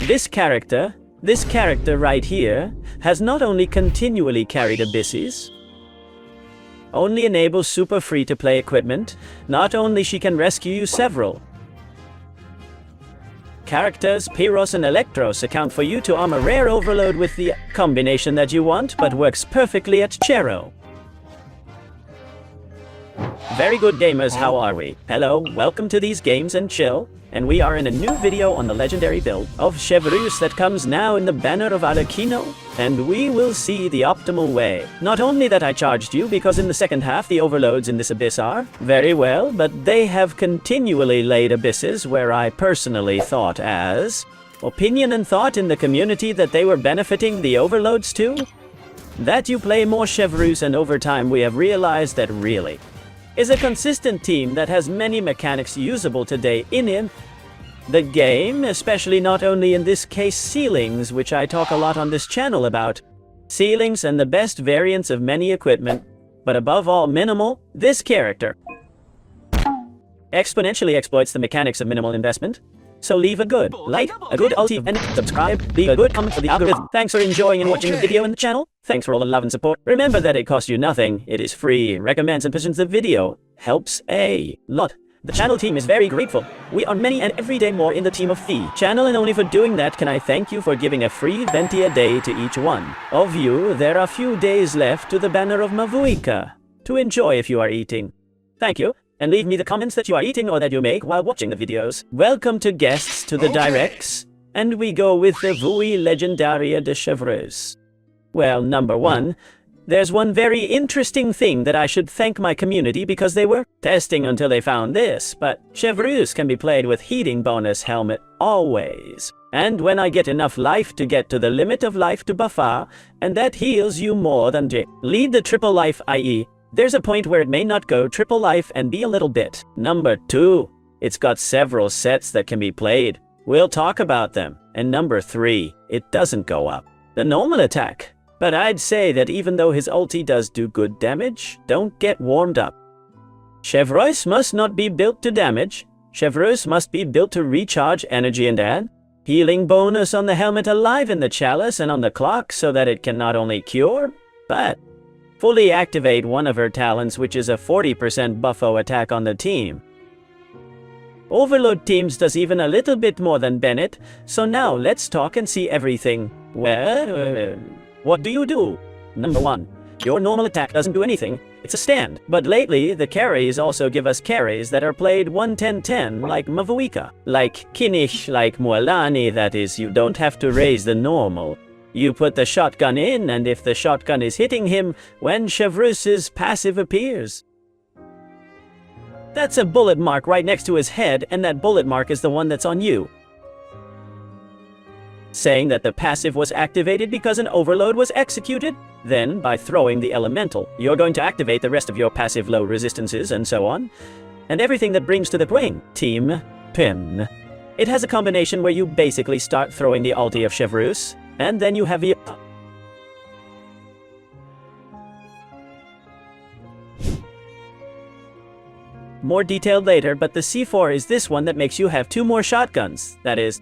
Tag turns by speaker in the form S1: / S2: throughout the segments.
S1: This character right here, has not only continually carried abysses, only enables super free-to-play equipment, not only she can rescue you several. Characters Pyros and Electros account for you to arm a rare overload with the combination that you want, but works perfectly at CHREVREUSE. Very good gamers, how are we? Hello, welcome to these Games and Chill, and we are in a new video on the legendary build of CHREVREUSE that comes now in the banner of Arlecchino, and we will see the optimal way. Not only that I charged you, because in the second half the overloads in this abyss are very well, but they have continually laid abysses where I personally thought as opinion and thought in the community that they were benefiting the overloads too. That you play more CHREVREUSE, and over time we have realized that really is a consistent team that has many mechanics usable today in the game, especially not only in this case ceilings, which I talk a lot on this channel about. Ceilings and the best variants of many equipment, but above all minimal, this character exponentially exploits the mechanics of minimal investment. So leave a good like, a good ulti, and subscribe, leave a good comment for the algorithm. Thanks for enjoying and watching the video and the channel. Thanks for all the love and support. Remember that it costs you nothing, it is free. Recommends and positions the video. Helps a lot. The channel team is very grateful. We are many and every day more in the team of the channel, and only for doing that can I thank you for giving a free venti a day to each one of you. There are few days left to the banner of Mavuika to enjoy if you are eating. Thank you. And leave me the comments that you are eating or that you make while watching the videos. Welcome to guests to the directs, and we go with the Vui Legendaria de CHREVREUSE. Well, number one, there's one very interesting thing that I should thank my community, because they were testing until they found this, but CHREVREUSE can be played with heating bonus helmet always. And when I get enough life to get to the limit of life to buffer, and that heals you more than lead the triple life, i.e. there's a point where it may not go triple life and be a little bit. Number two, it's got several sets that can be played. We'll talk about them. And number three, it doesn't go up the normal attack. But I'd say that even though his ulti does do good damage, don't get warmed up. CHREVREUSE must not be built to damage. CHREVREUSE must be built to recharge energy and add healing bonus on the helmet alive in the chalice and on the clock, so that it can not only cure, but fully activate one of her talents, which is a 40% buffo attack on the team. Overload teams does even a little bit more than Bennett, so now let's talk and see everything. Well, what do you do? Number one, your normal attack doesn't do anything, it's a stand. But lately, the carries also give us carries that are played 1-10-10, like Mavuika, like Kinish, like Mualani, that is, you don't have to raise the normal. You put the shotgun in, and if the shotgun is hitting him when CHREVREUSE's passive appears, that's a bullet mark right next to his head, and that bullet mark is the one that's on you, saying that the passive was activated because an overload was executed. Then, by throwing the elemental, you're going to activate the rest of your passive low resistances and so on, and everything that brings to the brain. Team Pin. It has a combination where you basically start throwing the ulti of CHREVREUSE, and then you have the more detailed later, but the C4 is this one that makes you have two more shotguns. That is,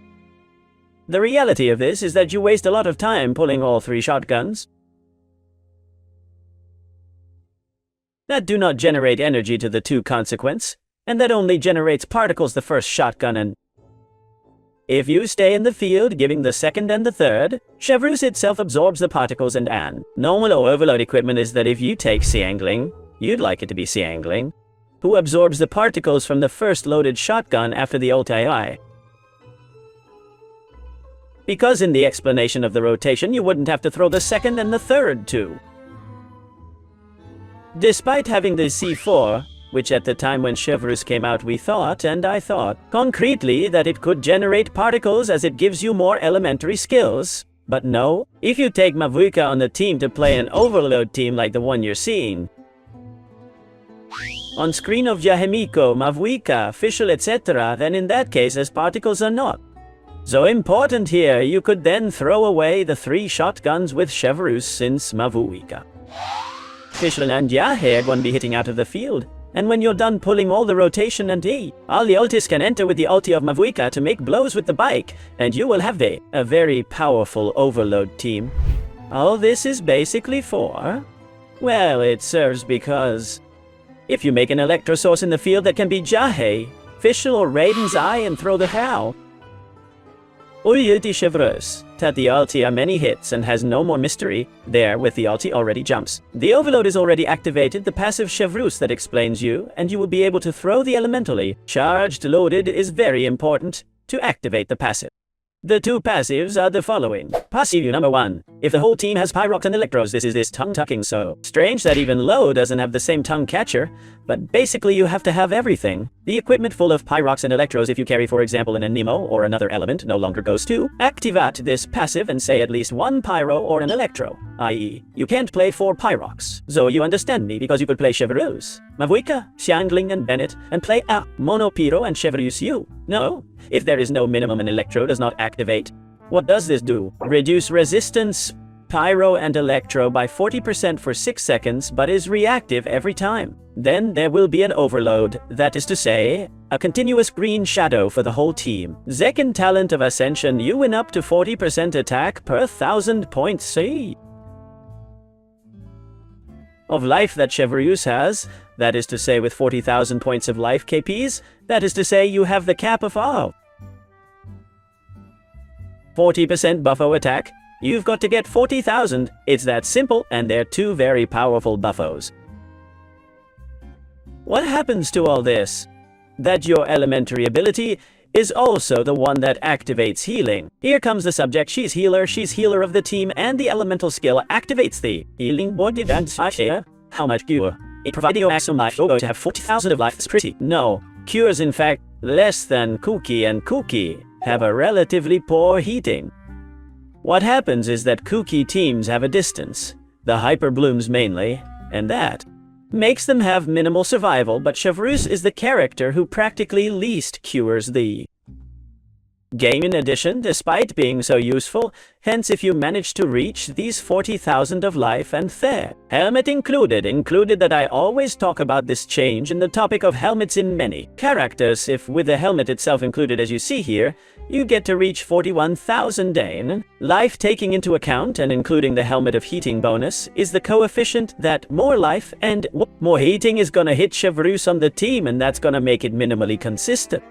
S1: the reality of this is that you waste a lot of time pulling all three shotguns that do not generate energy to the two consequence, and that only generates particles the first shotgun, and if you stay in the field giving the second and the third, CHREVREUSE itself absorbs the particles and normal overload equipment is that if you take Siangling, you'd like it to be Siangling, who absorbs the particles from the first loaded shotgun after the ulti. Because in the explanation of the rotation you wouldn't have to throw the second and the third too. Despite having the C4, which at the time when CHREVREUSE came out we thought, and I thought, concretely that it could generate particles as it gives you more elementary skills. But no, if you take Mavuika on the team to play an overload team like the one you're seeing on screen of Yahemiko, Mavuika, Fischl, etc., then in that case as particles are not so important here, you could then throw away the three shotguns with CHREVREUSE, since Mavuika, Fischl and Yahe are going to be hitting out of the field, And when you're done pulling all the rotation and all the ultis can enter with the ulti of Mavuika to make blows with the bike, and you will have a very powerful overload team. All this is basically for... well, it serves because... if you make an electro source in the field that can be Jahe, Fischl or Raiden's Eye and throw the how. Ulti CHREVREUSE. That the ulti are many hits and has no more mystery. There, with the ulti already jumps. The overload is already activated, the passive CHREVREUSE that explains you, and you will be able to throw the elementally. Charged loaded is very important to activate the passive. The two passives are the following. Passive number 1. If the whole team has Pyrox and Electros, this is tongue-tucking, so strange that even Low doesn't have the same tongue catcher, but basically you have to have everything. The equipment full of Pyrox and Electros, if you carry for example an Anemo or another element, no longer goes to activate this passive and say at least one Pyro or an Electro, i.e. you can't play 4 Pyrox. So you understand me, because you could play CHREVREUSE, Mavuika, Xiangling and Bennett, and play Mono Pyro and CHREVREUSE U. No, if there is no minimum an Electro does not activate. What does this do? Reduce resistance, Pyro and Electro by 40% for 6 seconds, but is reactive every time. Then there will be an overload, that is to say, a continuous green shadow for the whole team. Second talent of Ascension, you win up to 40% attack per 1000 points of life that CHREVREUSE has, that is to say with 40,000 points of life KPs, that is to say you have the cap of 40% buffo attack. You've got to get 40,000, it's that simple, and they're two very powerful buffos. What happens to all this? That your elementary ability is also the one that activates healing. Here comes the subject, she's healer of the team, and the elemental skill activates the healing board events. How much cure? It provides your maximum life, you're going to have 40,000 of life, that's pretty. No, cures in fact less than Kuki, and Kuki have a relatively poor heating. What happens is that Kuki teams have a distance, the Hyper Blooms mainly, and that makes them have minimal survival, but CHREVREUSE is the character who practically least cures the game in addition, despite being so useful. Hence, if you manage to reach these 40,000 of life and there, helmet included that I always talk about this change in the topic of helmets in many characters. If with the helmet itself included as you see here, you get to reach 41,000 Dane. Life taking into account and including the helmet of heating bonus is the coefficient that more life and more heating is gonna hit CHREVREUSE on the team, and that's gonna make it minimally consistent.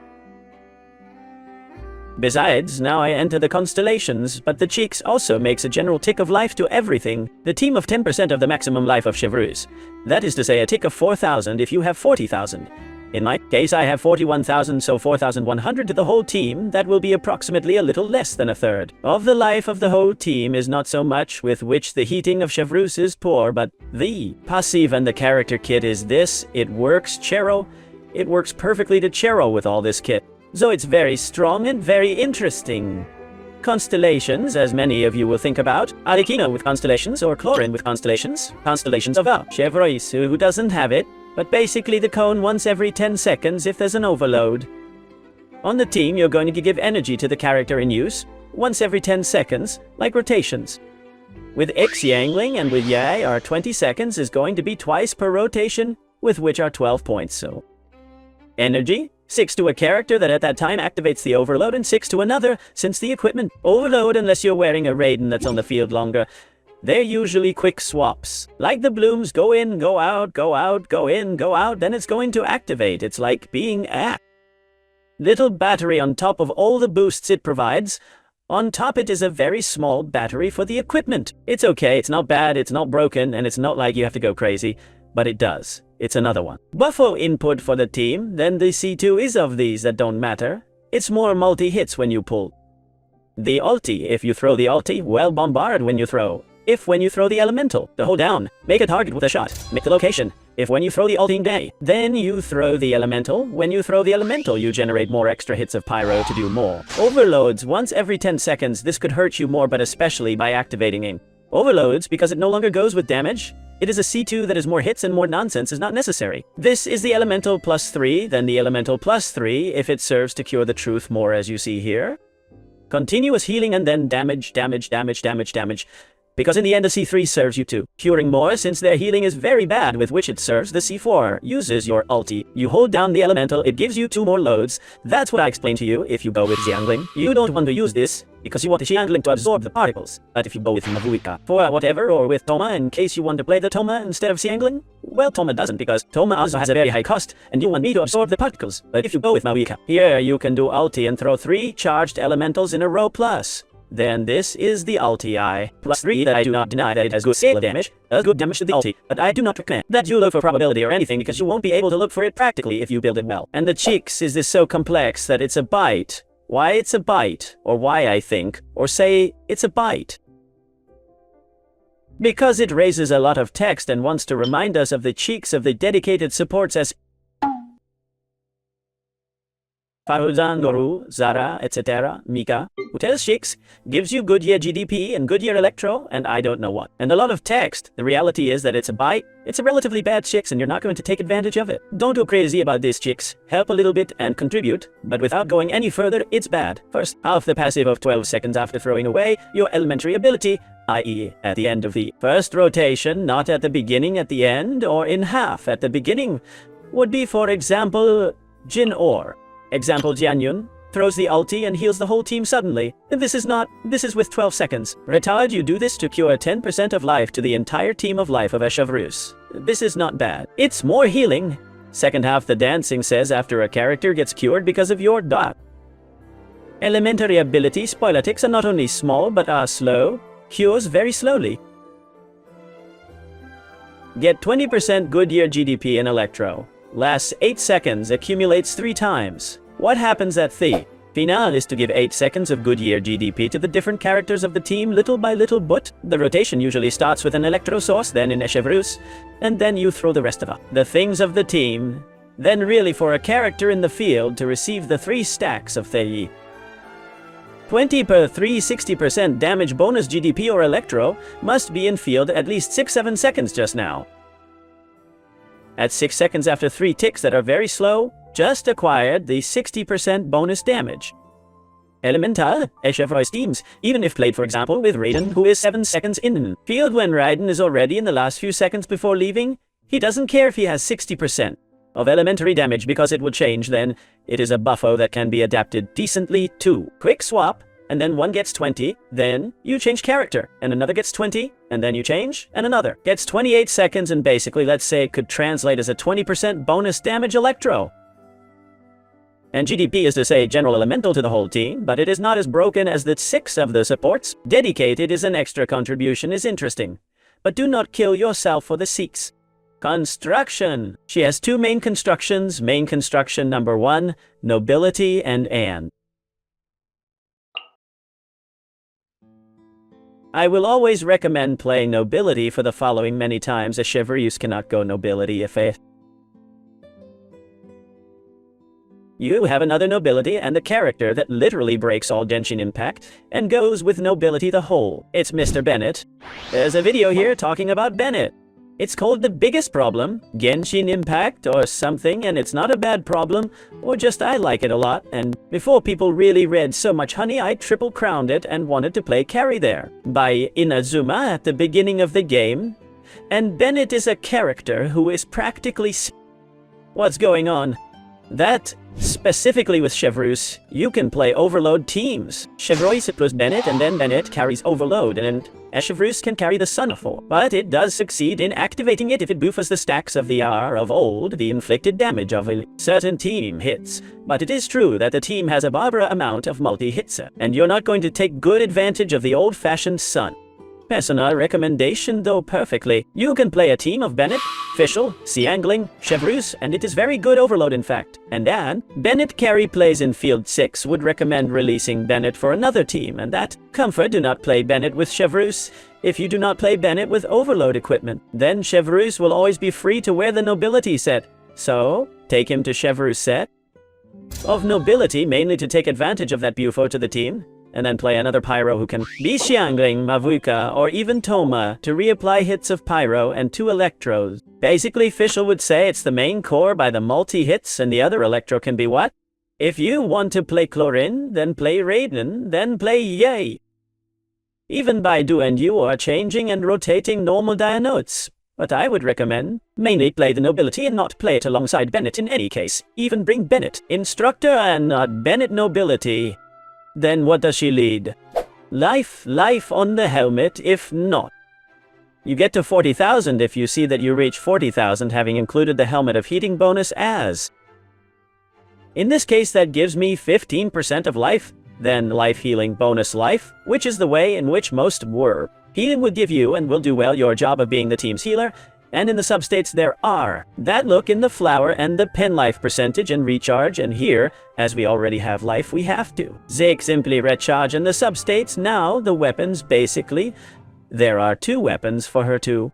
S1: Besides, now I enter the constellations, but the cheeks also makes a general tick of life to everything. The team of 10% of the maximum life of CHREVREUSE. That is to say a tick of 4,000 if you have 40,000. In my case I have 41,000, so 4,100 to the whole team. That will be approximately a little less than a third of the life of the whole team. Is not so much with which the heating of CHREVREUSE is poor, but the passive and the character kit is this. It works Chero. It works perfectly to Chero with all this kit. So it's very strong and very interesting. Constellations, as many of you will think about, Arikino with constellations or Chlorin with constellations. Constellations of CHREVREUSE, who doesn't have it, but basically the cone once every 10 seconds if there's an overload. On the team you're going to give energy to the character in use, once every 10 seconds, like rotations. With X Yangling and with Yai our 20 seconds is going to be twice per rotation, with which are 12 points, so. Energy, 6 to a character that at that time activates the overload, and 6 to another, since the equipment overload, unless you're wearing a Raiden that's on the field longer. They're usually quick swaps. Like the blooms, go in, go out, go out, go in, go out, then it's going to activate. It's like being a little battery on top of all the boosts it provides. On top it is a very small battery for the equipment. It's okay, it's not bad, it's not broken, and it's not like you have to go crazy, but it does. It's another one. Buffo input for the team, then the C2 is of these that don't matter. It's more multi-hits when you pull. The ulti, if you throw the ulti, well bombard when you throw. If when you throw the elemental, to hold down, make a target with a shot, make the location. If when you throw the ulting day, then you throw the elemental. When you throw the elemental, you generate more extra hits of pyro to do more. Overloads once every 10 seconds, this could hurt you more, but especially by activating aim. Overloads, because it no longer goes with damage. It is a C2 that is more hits and more nonsense is not necessary. This is the elemental +3, then the elemental +3 if it serves to cure the truth more, as you see here. Continuous healing and then damage, damage, damage, damage, damage. Because in the end the C3 serves you too. Curing more since their healing is very bad, with which it serves the C4. Uses your ulti. You hold down the elemental, it gives you 2 more loads. That's what I explained to you if you go with Xiangling. You don't want to use this because you want the Xiangling to absorb the particles. But if you go with Mavuika for whatever, or with Toma in case you want to play the Toma instead of Xiangling, well, Toma doesn't because Toma also has a very high cost and you want me to absorb the particles. But if you go with Mavuika, here you can do ulti and throw 3 charged elementals in a row plus. Then this is the ulti I. Plus 3 that I do not deny that it has good scale damage, does good damage to the ulti, but I do not recommend that you look for probability or anything because you won't be able to look for it practically if you build it well. And the cheeks is this so complex that it's a bite. Why it's a bite, or why I think, or say it's a bite. Because it raises a lot of text and wants to remind us of the cheeks of the dedicated supports as Faruzan, Goru, Zara, etc., Mika, who tells chicks, gives you good year GDP and good year electro, and I don't know what. And a lot of text. The reality is that it's a bite, it's a relatively bad chicks and you're not going to take advantage of it. Don't go crazy about these chicks. Help a little bit and contribute, but without going any further, it's bad. First, half the passive of 12 seconds after throwing away your elementary ability, i.e. at the end of the first rotation, not at the beginning, at the end, or in half at the beginning, would be, for example, Jin Or. Example, Jianyun throws the ulti and heals the whole team suddenly. This is with 12 seconds. Retard, you do this to cure 10% of life to the entire team of life of a CHREVREUSE. This is not bad. It's more healing. Second half the dancing says after a character gets cured because of your dot. Elementary ability spoilatics are not only small but are slow. Cures very slowly. Get 20% good year GDP in Electro. Lasts 8 seconds, accumulates 3 times. What happens at the final is to give 8 seconds of good year GDP to the different characters of the team little by little, but the rotation usually starts with an Electro source, then in a CHREVREUSE, and then you throw the rest of the things of the team. Then really for a character in the field to receive the 3 stacks of the 20 per 3 60% damage bonus GDP or Electro must be in field at least 6-7 seconds just now. At 6 seconds after 3 ticks that are very slow, just acquired the 60% bonus damage. Elemental, CHREVREUSE teams, even if played for example with Raiden who is 7 seconds in field when Raiden is already in the last few seconds before leaving, he doesn't care if he has 60% of elementary damage because it will change then. It is a buffo that can be adapted decently to quick swap, and then one gets 20, then you change character, and another gets 20, and then you change, and another gets 28 seconds, and basically let's say it could translate as a 20% bonus damage Electro. And GDP is to say general elemental to the whole team, but it is not as broken as the 6 of the supports. Dedicated is an extra contribution is interesting. But do not kill yourself for the 6. Construction. She has 2 main constructions. Main construction number 1, nobility and. I will always recommend playing nobility for the following many times. A CHREVREUSE cannot go nobility if you have another nobility and a character that literally breaks all Genshin impact and goes with nobility the whole. It's Mr. Bennett. There's a video here talking about Bennett. It's called The Biggest Problem, Genshin Impact or something, and it's not a bad problem, or just I like it a lot, and before people really read so much honey, I triple crowned it and wanted to play carry there by Inazuma at the beginning of the game, and Bennett is a character who is practically what's going on? That, specifically with CHREVREUSE, you can play overload teams. CHREVREUSE plus Bennett, and then Bennett carries overload, and a CHREVREUSE can carry the Sun of 4. But it does succeed in activating it if it buffers the stacks of the R of old, the inflicted damage of a certain team hits. But it is true that the team has a Barbara amount of multi-hits, and you're not going to take good advantage of the old-fashioned Sun. Personal recommendation though perfectly. You can play a team of Bennett, Fischl, Xiangling, CHREVREUSE, and it is very good overload in fact. And Dan, Bennett carry plays in field 6 would recommend releasing Bennett for another team, and that comfort do not play Bennett with CHREVREUSE. If you do not play Bennett with overload equipment, then CHREVREUSE will always be free to wear the nobility set. So, take him to CHREVREUSE set of nobility mainly to take advantage of that buffo to the team, and then play another Pyro who can be Xiangling, Mavuika, or even Toma to reapply hits of Pyro and 2 Electros. Basically, Fischl would say it's the main core by the multi-hits and the other Electro can be what? If you want to play Chlorine, then play Raiden, then play Yay. Even Baidu and you are changing and rotating normal dia notes. But I would recommend, mainly play the nobility and not play it alongside Bennett in any case. Even bring Bennett, instructor, and not Bennett nobility. Then what does she lead? Life on the helmet, if not. You get to 40,000 if you see that you reach 40,000 having included the helmet of heating bonus as. In this case that gives me 15% of life, then life healing bonus life, which is the way in which most were. Healing would give you and will do well your job of being the team's healer, and in the substates there are that look in the flower and the pen life percentage and recharge, and here, as we already have life, we have to. Zeke simply recharge in the substates. Now the weapons basically, there are 2 weapons for her to.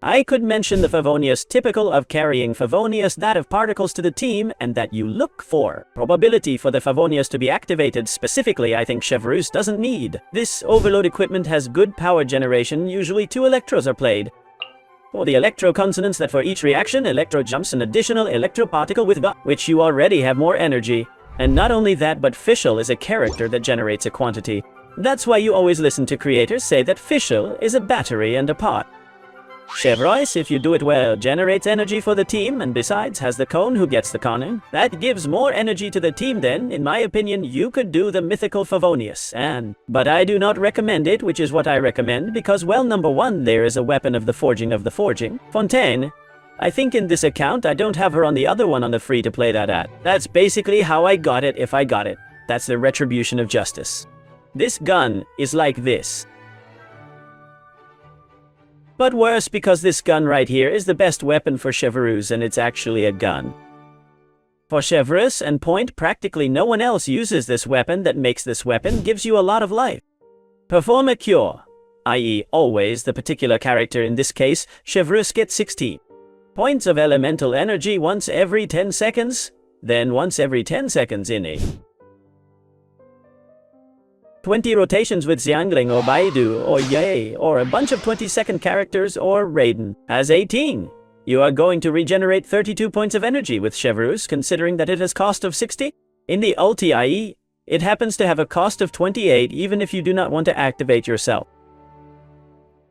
S1: I could mention the Favonius, typical of carrying Favonius, that of particles to the team, and that you look for. Probability for the Favonius to be activated specifically I think CHREVREUSE doesn't need. This overload equipment has good power generation, usually 2 electros are played. For the electro consonants that for each reaction, electro jumps an additional electro particle with which you already have more energy. And not only that, but Fischl is a character that generates a quantity. That's why you always listen to creators say that Fischl is a battery and a pot. CHREVREUSE, if you do it well, generates energy for the team, and besides has the cone who gets the conning. That gives more energy to the team. Then, in my opinion, you could do the mythical Favonius, but I do not recommend it, which is what I recommend, because, well, number 1, there is a weapon of the forging, Fontaine. I think in this account I don't have her on the other one on the free to play that at. That's basically how I got it if I got it. That's the retribution of justice. This gun is like this. But worse, because this gun right here is the best weapon for CHREVREUSE, and it's actually a gun. For CHREVREUSE and Point, practically no one else uses this weapon. That makes this weapon gives you a lot of life. Perform a cure, i.e. always the particular character in this case, CHREVREUSE gets 16 points of elemental energy once every 10 seconds, then once every 10 seconds in a 20 rotations with Xiangling or Baidu or Ye or a bunch of 20-second characters or Raiden. As 18, you are going to regenerate 32 points of energy with CHREVREUSE, considering that it has cost of 60. In the ulti IE, it happens to have a cost of 28 even if you do not want to activate yourself.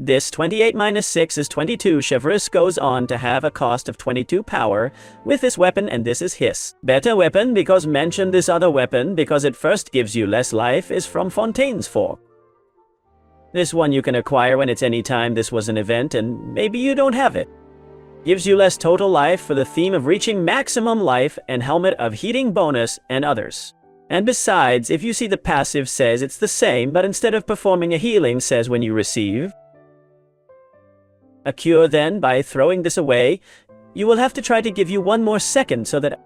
S1: This 28 minus 6 is 22. CHREVREUSE goes on to have a cost of 22 power with this weapon, and this is his better weapon, because mention this other weapon because it first gives you less life is from Fontaine's fork. This one you can acquire when it's any time this was an event and maybe you don't have it. Gives you less total life for the theme of reaching maximum life and helmet of heating bonus and others. And besides, if you see the passive says it's the same, but instead of performing a healing says when you receive a cure, then by throwing this away, you will have to try to give you 1 more second so that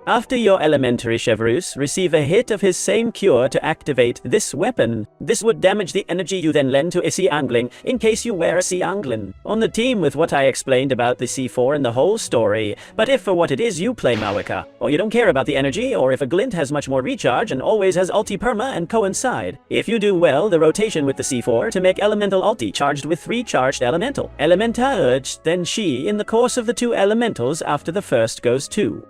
S1: after your elementary CHREVREUSE receive a hit of his same cure to activate this weapon. This would damage the energy you then lend to a Xiangling in case you wear a Xiangling on the team with what I explained about the C4 and the whole story. But if for what it is you play Mawika, or you don't care about the energy, or if a Glint has much more recharge and always has ulti perma and coincide, if you do well the rotation with the C4 to make elemental ulti charged with 3 charged elemental elementarge, then she in the course of the 2 elementals after the first goes 2.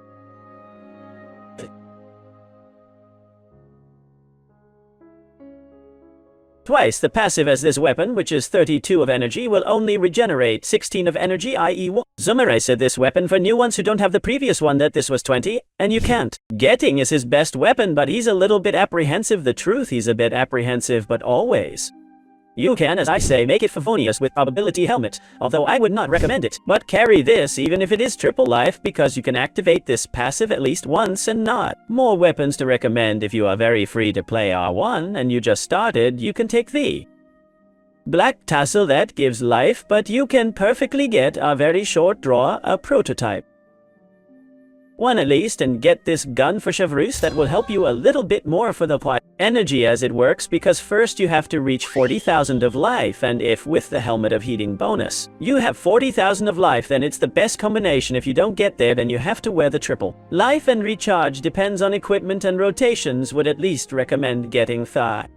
S1: Twice the passive as this weapon, which is 32 of energy, will only regenerate 16 of energy, i.e. Zumare said this weapon for new ones who don't have the previous one that this was 20, and you can't. Getting is his best weapon, but he's a little bit apprehensive. The truth, he's a bit apprehensive, but always. You can, as I say, make it Favonius with probability helmet, although I would not recommend it. But carry this even if it is triple life, because you can activate this passive at least once and not. More weapons to recommend if you are very free to play R1 and you just started. You can take the Black Tassel, that gives life, but you can perfectly get a very short draw, a prototype. One at least, and get this gun for CHREVREUSE that will help you a little bit more for the plot energy as it works, because first you have to reach 40,000 of life, and if with the helmet of heating bonus you have 40,000 of life, then it's the best combination. If you don't get there, then you have to wear the triple life, and recharge depends on equipment and rotations. Would at least recommend getting thigh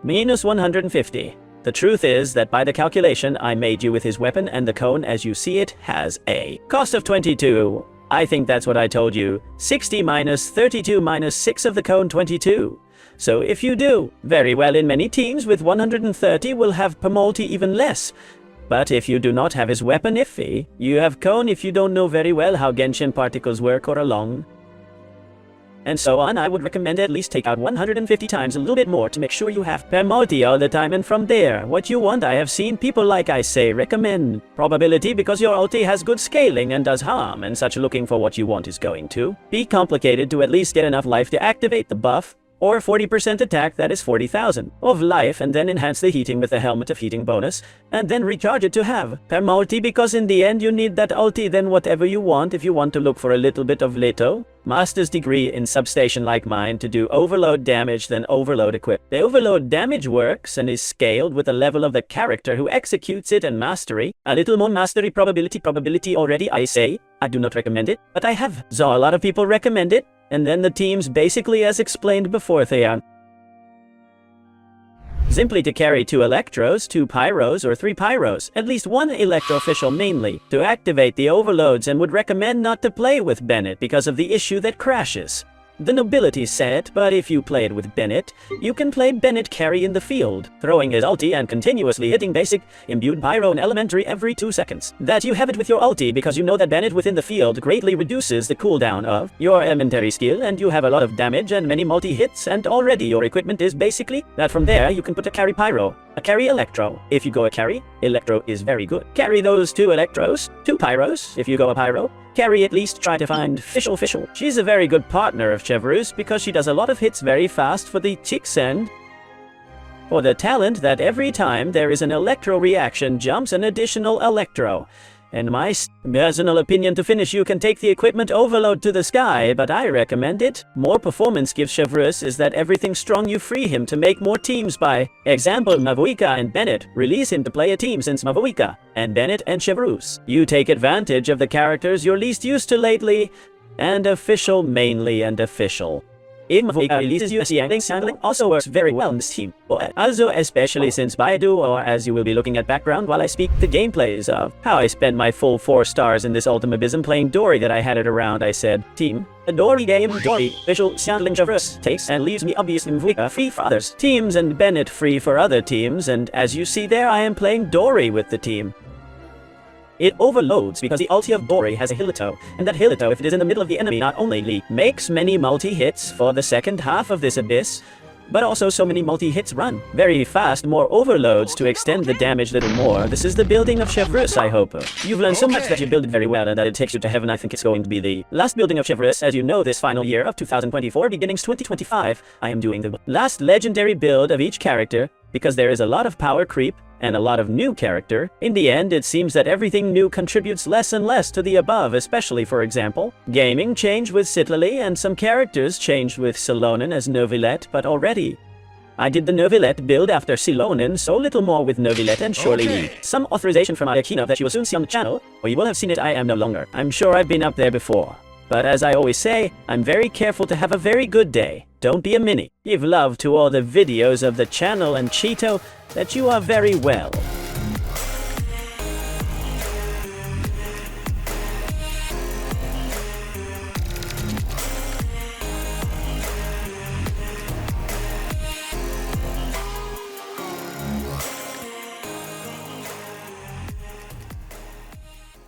S1: minus 150. The truth is that by the calculation I made you with his weapon and the cone as you see it has a cost of 22. I think that's what I told you. 60 minus 32 minus 6 of the cone, 22. So if you do very well in many teams with 130 will have per multi even less. But if you do not have his weapon iffy, you have cone if you don't know very well how Genshin particles work or along. And so on, I would recommend at least take out 150 times a little bit more to make sure you have per multi all the time, and from there, what you want. I have seen people like I say recommend probability because your ulti has good scaling and does harm, and such looking for what you want is going to be complicated to at least get enough life to activate the buff, or 40% attack, that is 40,000 of life, and then enhance the heating with the helmet of heating bonus, and then recharge it to have per multi, because in the end you need that ulti. Then whatever you want, if you want to look for a little bit of Leto, master's degree in substation like mine to do overload damage, then overload equip. The overload damage works and is scaled with the level of the character who executes it and mastery. A little more mastery probability already, I say. I do not recommend it, but I have saw a lot of people recommend it. And then the teams basically as explained before, they are simply to carry 2 Electros, 2 Pyros, or 3 Pyros, at least 1 Electro official mainly, to activate the overloads, and would recommend not to play with Bennett because of the issue that crashes the nobility set. But if you play it with Bennett, you can play Bennett carry in the field, throwing his ulti and continuously hitting basic, imbued pyro and elementary every 2 seconds. That you have it with your ulti because you know that Bennett within the field greatly reduces the cooldown of your elementary skill, and you have a lot of damage and many multi-hits, and already your equipment is basically that. From there you can put a carry pyro, a carry electro. If you go a carry, electro is very good. Carry those 2 electros, 2 pyros. If you go a pyro, carry at least try to find Fischl. She's a very good partner of CHREVREUSE because she does a lot of hits very fast for the chicks, and for the talent that every time there is an electro reaction jumps an additional electro. In my personal opinion, to finish you can take the equipment overload to the sky, but I recommend it. More performance gives CHREVREUSE is that everything strong you free him to make more teams. By example, Mavuika and Bennett, release him to play a team since Mavuika and Bennett and CHREVREUSE. You take advantage of the characters you're least used to lately, and official mainly, and official. If Mavuika releases you, handling also works very well in this team. Also, especially since Baidu, or as you will be looking at background while I speak the gameplays of how I spent my full 4 stars in this Ultimabism playing Dory that I had it around. I said, team, a Dory game, Dory, official handling CHREVREUSE takes and leaves me obviously Mavuika free for others teams and Bennett free for other teams, and as you see there I am playing Dory with the team. It overloads because the ulti of Dory has a Hilito, and that Hilito, if it is in the middle of the enemy, not only makes many multi-hits for the second half of this abyss, but also so many multi-hits run very fast, more overloads to extend the damage a little more. This is the building of CHREVREUSE, I hope. You've learned so much that you build it very well and that it takes you to heaven. I think it's going to be the last building of CHREVREUSE. As you know, this final year of 2024, beginnings 2025, I am doing the last legendary build of each character, because there is a lot of power creep and a lot of new character. In the end, it seems that everything new contributes less and less to the above, especially, for example, gaming changed with Citlali, and some characters changed with Silonen as Novilette, but already I did the Novilette build after Silonen, so little more with Novilette, and surely need some authorization from Ayakino that you will soon see on the channel, or you will have seen it. I am no longer. I'm sure I've been up there before. But as I always say, I'm very careful to have a very good day. Don't be a mini. Give love to all the videos of the channel and Cheeto that you are very well.